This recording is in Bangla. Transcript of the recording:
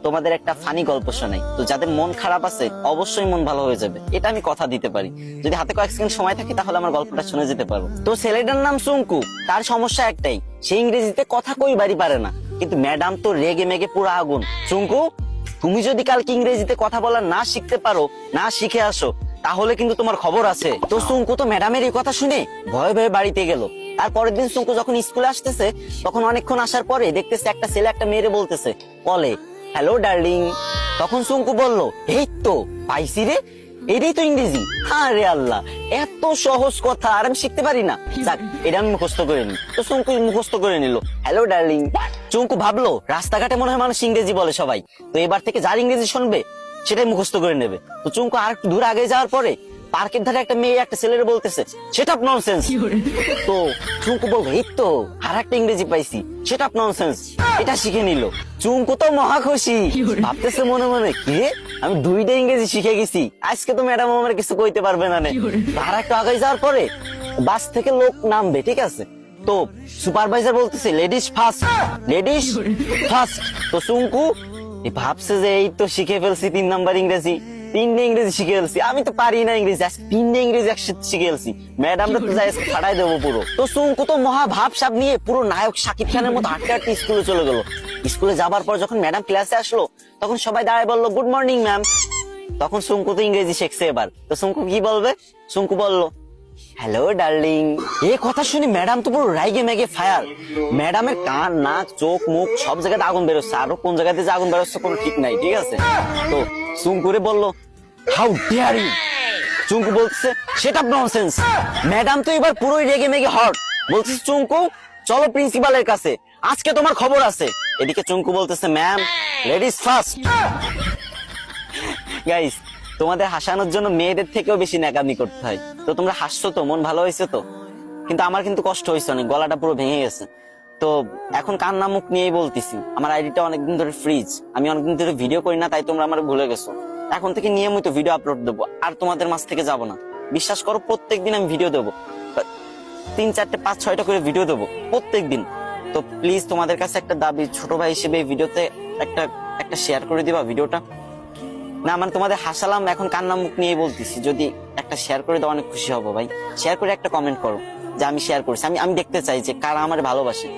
তোমাদের একটা ফানি গল্প শোনাই। তো যাদের মন খারাপ আছে অবশ্যই মন ভালো হয়ে যাবে, এটা আমি কথা দিতে পারি। যদি হাতে কয়েক সেকেন্ড সময় থাকে তাহলে আমার গল্পটা শুনে যেতে পারো। তো ছেলেটার নাম সুঙ্কু। তার সমস্যা একটাই, সে ইংরেজিতে কথা কইবারই পারে না। কিন্তু ম্যাডাম তো রেগে মেগে পুরো আগুন। সুঙ্কু, তুমি যদি কালকে ইংরেজিতে কথা বলা না শিখতে পারো, না শিখে আসো, তাহলে কিন্তু তোমার খবর আছে। তো সুঙ্কু তো ম্যাডামের এই কথা শুনে ভয়ে ভয়ে বাড়িতে গেল। আর পরের দিন সুঙ্কু যখন স্কুলে আসতেছে, তখন অনেকক্ষণ আসার পরে দেখতেছে একটা ছেলে একটা মেয়েরে বলতেছে বলে, হ্যালো ডার্লিং। তখন সুঙ্কু বলল, এই তো পাইছি রে, এটাই তো ইংরেজি। আরে আল্লাহ, এত সহজ কথা আর আমি শিখতে পারি না। যাক, এটা আমি মুখস্থ করে নি। তো সুঙ্কু মুখস্থ করে নিল, হ্যালো ডার্লিং। চুঙ্কু ভাবলো রাস্তাঘাটে মনে হয় মানুষ ইংরেজি বলে সবাই, তো এবার থেকে যার ইংরেজি শুনবে সেটাই মুখস্থ করে নেবে। তো চুঙ্কু আর একটু দূর আগে যাওয়ার পরে পার্কের ধারে একটা মেয়ে একটা ছেলের বলতেছে, সেটা ননসেন্স। তো চুঙ্কু বলবো, এই তো আর একটা ইংরেজি পাইছি, সেটা ননসেন্স। এটা শিখে নিল। চুঙ্কু তো মহা খুশি, ভাবতেছে মনে মনে, কি রে, আমি দুইটা ইংরেজি শিখে গেছি, আজকে তো ম্যাডাম আমার কিছু কইতে পারবে না। আর একটু আগে যাওয়ার পরে বাস থেকে লোক নামবে, ঠিক আছে, তো সুপারভাইজার বলতেছে লেডিস ফার্স্ট, লেডিস ফার্স্ট। তো চুঙ্কু ভাবছে যে এই তো শিখে ফেলছি 3 নাম্বার ইংরেজি, 3টে ইংরেজি শিখে ফেলছি, আমি তো পারি না ইংরেজি, আজকে 3টে ইংরেজি একসাথে শিখে ফেলছি, ম্যাডামরা তো যাই ফাটাই দেবো পুরো। তো চুঙ্কু তো মহা ভাবসাব নিয়ে পুরো নায়ক শাকিব খানের মতো হাঁটতে হাঁটতে স্কুলে চলে গেল। স্কুলে যাবার পর যখন ম্যাডাম ক্লাসে আসলো, তখন সবাই দাঁড়ায় বললো, গুড মর্নিং ম্যাম। তখন চুঙ্কু তো ইংরেজি শিখছে এবার। তো চুঙ্কু কি বলবে? চুঙ্কু বলল, হ্যালো ডার্লিং। এই কথা শুনে ম্যাডাম তো পুরো রাইগে মেগে ফায়ার। ম্যাডামের কান, নাক, চোখ, মুখ সব জায়গাতে আগুন বেরোচ্ছে, আরো কোন জায়গাতে যে আগুন বেরোচ্ছে কোনো ঠিক নাই, ঠিক আছে। তো চুঙ্কুরে বলল, হাউ ডেয়ার ইউ। চুঙ্কু বলছে, সেটা ননসেন্স। ম্যাডাম তো এবার পুরোই রেগে মেগে হট, বলছে, চুঙ্কু চলো প্রিন্সিপালের কাছে, আজকে তোমার খবর আছে। এদিকে চুঙ্কু বলতেছে, ম্যাম লেডিস ফার্স্ট। গাইস, তোমাদের হাসানোর জন্য মেয়েদের থেকেও বেশি ন্যাকামি করতে হয়। তো তোমরা হাসছো তো, মন ভালো হয়েছে তো, কিন্তু আমার কিন্তু কষ্ট হয়েছে অনেক, গলাটা পুরো ভেঙে গেছে। তো এখন কান্না মুখ নিয়েই বলতেছি, আমার আইডিটা অনেকদিন ধরে ফ্রিজ, আমি অনেকদিন ধরে ভিডিও করি না, তাই তোমরা আমার ভুলে গেছো। এখন থেকে নিয়মিত ভিডিও আপলোড দেবো, আর তোমাদের মাঝ থেকে যাব না। বিশ্বাস করো, প্রত্যেকদিন আমি ভিডিও দেবো, 3, 4, 5, 6টা করে ভিডিও দেবো প্রত্যেকদিন। তো প্লিজ তোমাদের কাছে একটা দাবি, ছোট ভাই হিসেবে এই ভিডিওতে একটা শেয়ার করে দিবা ভিডিওটা। না মানে তোমাদের হাসালাম, এখন কান্না মুখ নিয়ে বলতেছি, যদি একটা শেয়ার করে দাও অনেক খুশি হবো ভাই। শেয়ার করে একটা কমেন্ট করো যে আমি শেয়ার করছি, আমি দেখতে চাই যে কারা আমার ভালোবাসে।